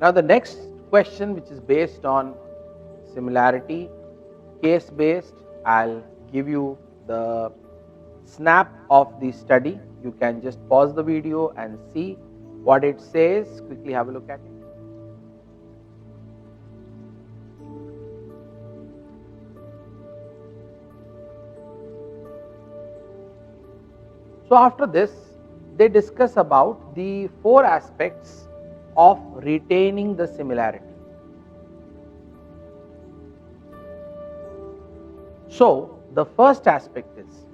Now the next question, which is based on similarity, case based, I'll give you the snap of the study. You can just pause the video and see what it says. Quickly have a look at it. So after this, they discuss about the 4 aspects of retaining the similarity. So the first aspect is,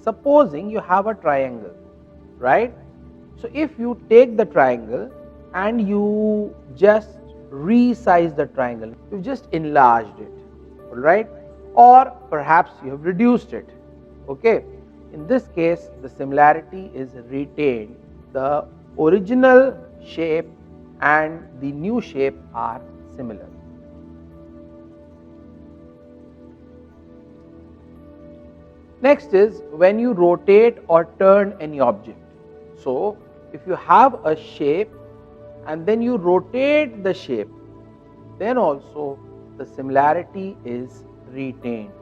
supposing you have a triangle, right? So if you take the triangle and you just resize the triangle, you've just enlarged it, all right? Or perhaps you have reduced it, okay? In this case, the similarity is retained. The original shape and the new shape are similar. Next is when you rotate or turn any object. So if you have a shape and then you rotate the shape, then also the similarity is retained.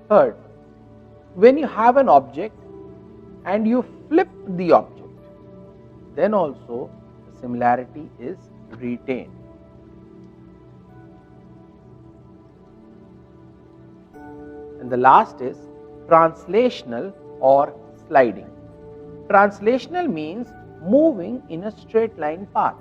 Third, when you have an object and you flip the object, then also the similarity is retained. And the last is translational or sliding. Translational means moving in a straight line path.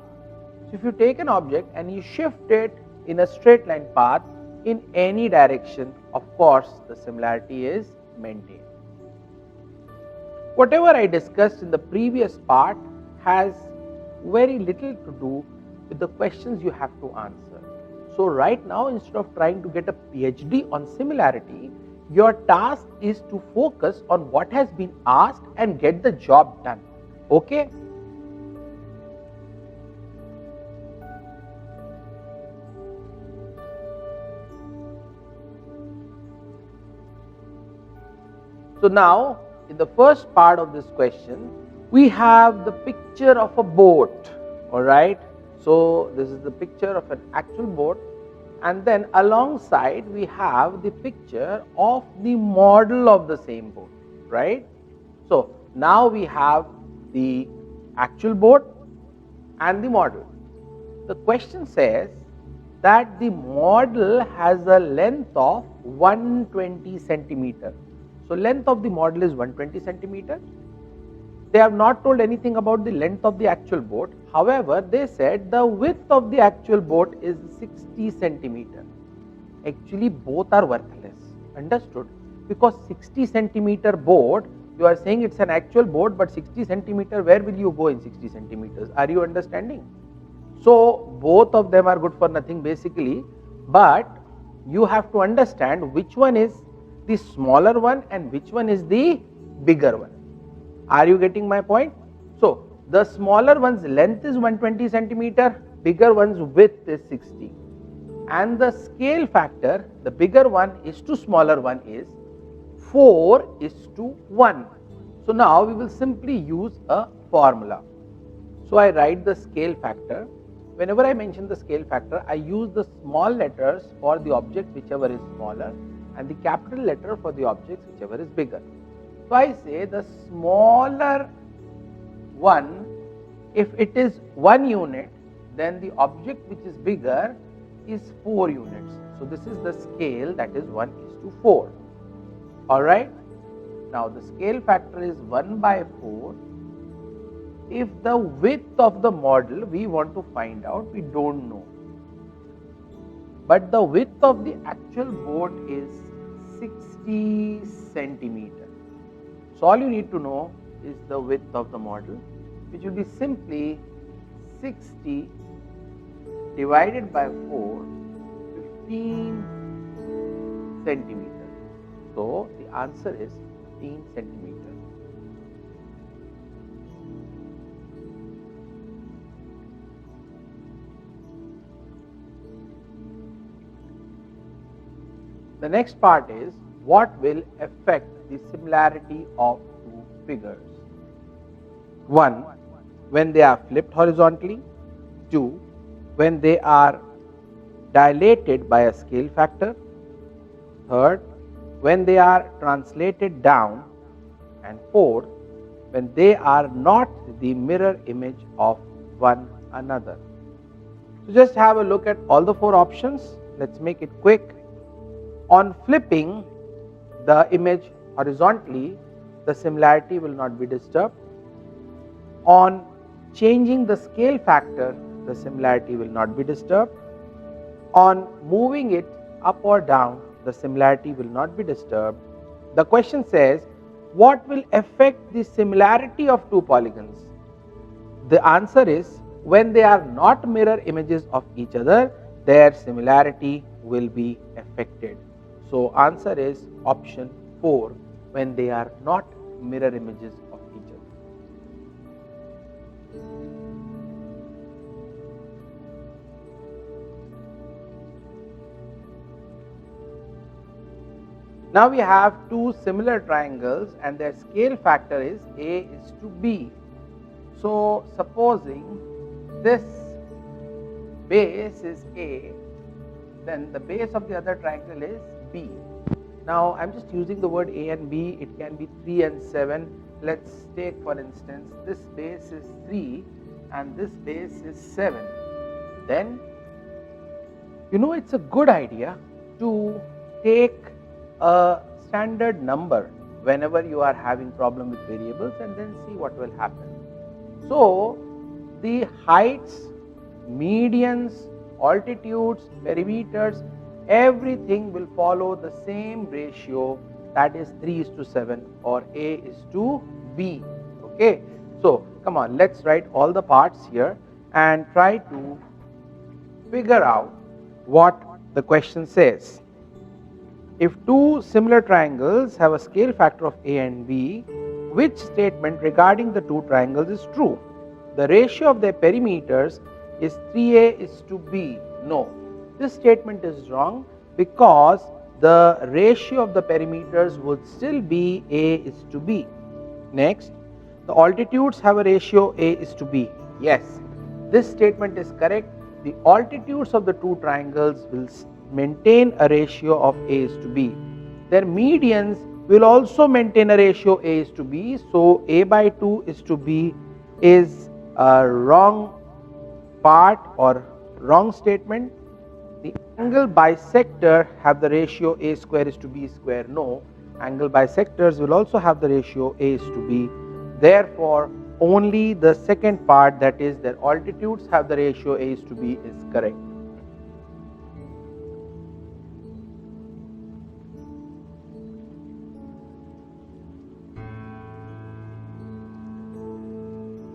So if you take an object and you shift it in a straight line path in any direction, of course the similarity is maintained. Whatever I discussed in the previous part has very little to do with the questions you have to answer. So right now, instead of trying to get a PhD on similarity, your task is to focus on what has been asked and get the job done. Okay? So now, in the first part of this question, we have the picture of a boat, all right? So this is the picture of an actual boat, and then alongside we have the picture of the model of the same boat, right? So now we have the actual boat and the model. The question says that the model has a length of 120 centimeter. So length of the model is 120 centimeter. They have not told anything about the length of the actual boat. However, they said the width of the actual boat is 60 centimeter. Actually, both are worthless. Understood? Because 60 centimeter boat, you are saying it's an actual boat, but 60 centimeter, where will you go in 60 centimeters? Are you understanding? So both of them are good for nothing basically, but you have to understand which one is the smaller one and which one is the bigger one. Are you getting my point? So the smaller one's length is 120 centimeter, bigger one's width is 60. And the scale factor, the bigger one is to smaller one is 4:1. So now we will simply use a formula. So I write the scale factor. Whenever I mention the scale factor, I use the small letters for the object whichever is smaller and the capital letter for the objects whichever is bigger. So I say the smaller one, if it is 1 unit, then the object which is bigger is 4 units. So this is the scale, that is 1:4. Alright. Now the scale factor is 1/4. If the width of the model we want to find out, we don't know. But the width of the actual boat is 60 centimeter. So all you need to know is the width of the model, which will be simply 60 divided by 4, 15 centimeter. So the answer is 15 centimeter. The next part is what will affect the similarity of two figures. 1. When they are flipped horizontally. 2. When they are dilated by a scale factor. Third, when they are translated down. And fourth, when they are not the mirror image of one another. So just have a look at all the 4 options. Let's make it quick. On flipping the image horizontally, the similarity will not be disturbed. On changing the scale factor, the similarity will not be disturbed. On moving it up or down, the similarity will not be disturbed. The question says, what will affect the similarity of 2 polygons? The answer is, when they are not mirror images of each other, their similarity will be affected. So answer is option 4, when they are not mirror images of each other. Now we have 2 similar triangles and their scale factor is A is to B. So supposing this base is A, then the base of the other triangle is B. Now I'm just using the word A and B, it can be 3 and 7. Let's take for instance this base is 3 and this base is 7. Then it's a good idea to take a standard number whenever you are having problem with variables and then see what will happen. So the heights, medians, altitudes, perimeters, everything will follow the same ratio, that is 3:7 or A is to B. Okay, so come on, let's write all the parts here and try to figure out what the question says. If 2 similar triangles have a scale factor of A and B, which statement regarding the 2 triangles is true? The ratio of their perimeters is 3A is to B. No, this statement is wrong because the ratio of the perimeters would still be A is to B. Next, the altitudes have a ratio A is to B. Yes, this statement is correct. The altitudes of the 2 triangles will maintain a ratio of A is to B. Their medians will also maintain a ratio A is to B. So A by 2 is to B is a wrong part or wrong statement. The angle bisector have the ratio A square is to B square. No, angle bisectors will also have the ratio A is to B. Therefore, only the second part, that is their altitudes have the ratio A is to B, is correct.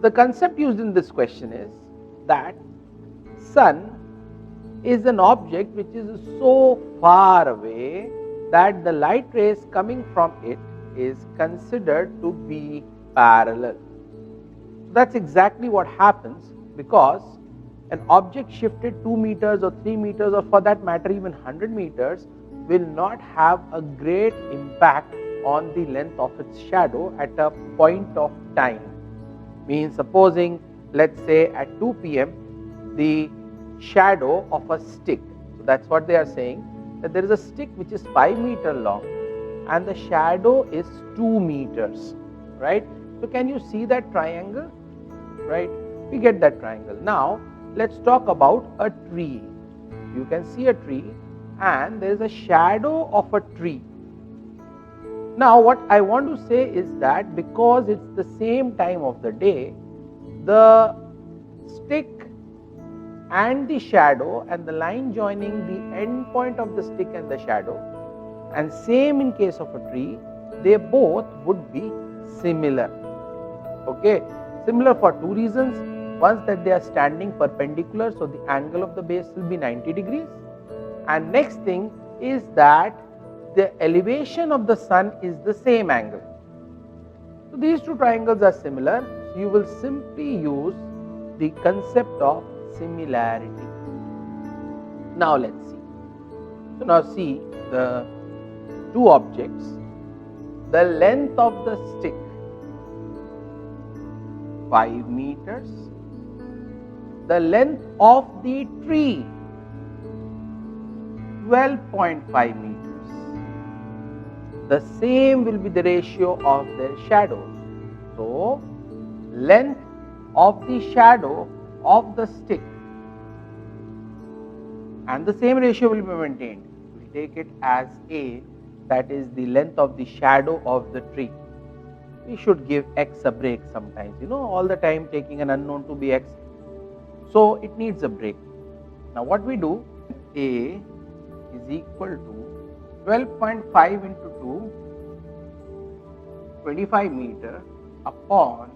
The concept used in this question is that sun is an object which is so far away that the light rays coming from it is considered to be parallel. So that's exactly what happens, because an object shifted 2 meters or 3 meters or for that matter even 100 meters will not have a great impact on the length of its shadow at a point of time. Means supposing, let's say at 2 p.m. the shadow of a stick, so that's what they are saying, that there is a stick which is 5 meters long and the shadow is 2 meters, right? So can you see that triangle, right? We get that triangle. Now let's talk about a tree. You can see a tree and there is a shadow of a tree. Now what I want to say is that because it's the same time of the day, the stick and the shadow and the line joining the end point of the stick and the shadow, and same in case of a tree, they both would be similar. Okay, similar for 2 reasons. One, that they are standing perpendicular, so the angle of the base will be 90 degrees, and next thing is that the elevation of the sun is the same angle. So these 2 triangles are similar, so you will simply use the concept of similarity. Now let's see. So now see the 2 objects. The length of the stick 5 meters. The length of the tree, 12.5 meters. The same will be the ratio of their shadows. So, length of the shadow of the stick, and the same ratio will be maintained. We will take it as A, that is the length of the shadow of the tree. We should give x a break sometimes, all the time taking an unknown to be x. So, it needs a break. Now, what we do, A is equal to 12.5 into 2, 25 meter upon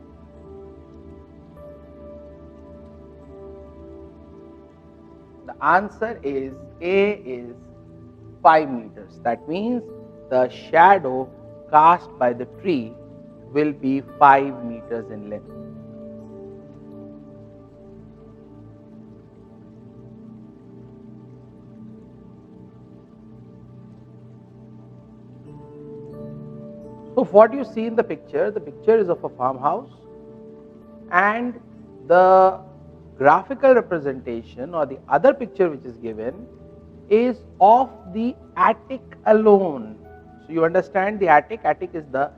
the answer is A is 5 meters. That means the shadow cast by the tree will be 5 meters in length. So, what you see in the picture is of a farmhouse, and the graphical representation or the other picture which is given is of the attic alone. So, you understand the attic is the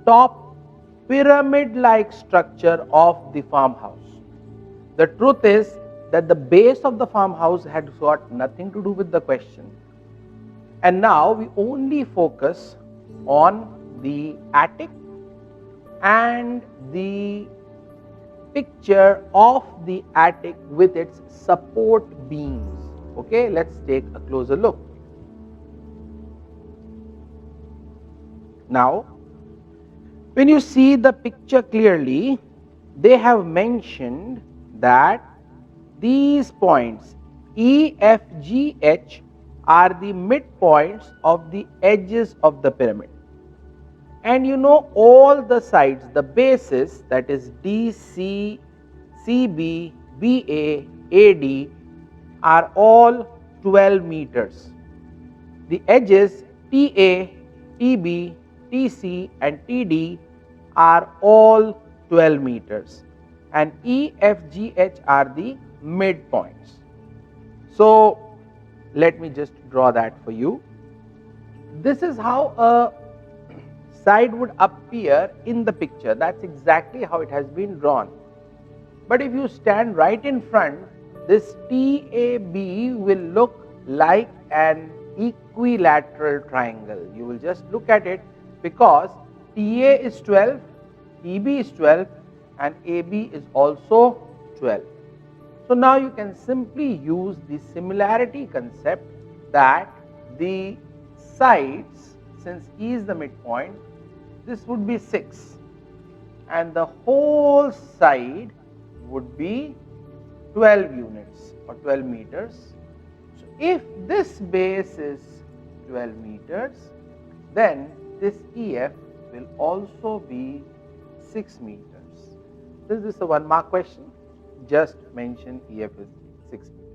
top pyramid-like structure of the farmhouse. The truth is that the base of the farmhouse had got nothing to do with the question, and now we only focus on the attic and the picture of the attic with its support beams. Okay, let's take a closer look. Now, when you see the picture clearly, they have mentioned that these points E, F, G, H are the midpoints of the edges of the pyramid. And all the sides, the bases, that is DC, CB, BA, AD are all 12 meters. The edges TA, TB, TC and TD are all 12 meters, and E, F, G, H are the midpoints. So, let me just draw that for you. This is how a side would appear in the picture. That's exactly how it has been drawn. But if you stand right in front, this TAB will look like an equilateral triangle. You will just look at it, because TA is 12, TB is 12 and AB is also 12. So, now you can simply use the similarity concept that the sides, since E is the midpoint, this would be 6 and the whole side would be 12 units or 12 meters. So, if this base is 12 meters, then this EF will also be 6 meters. Since this is a 1 mark question, just mention EF is 6 meters.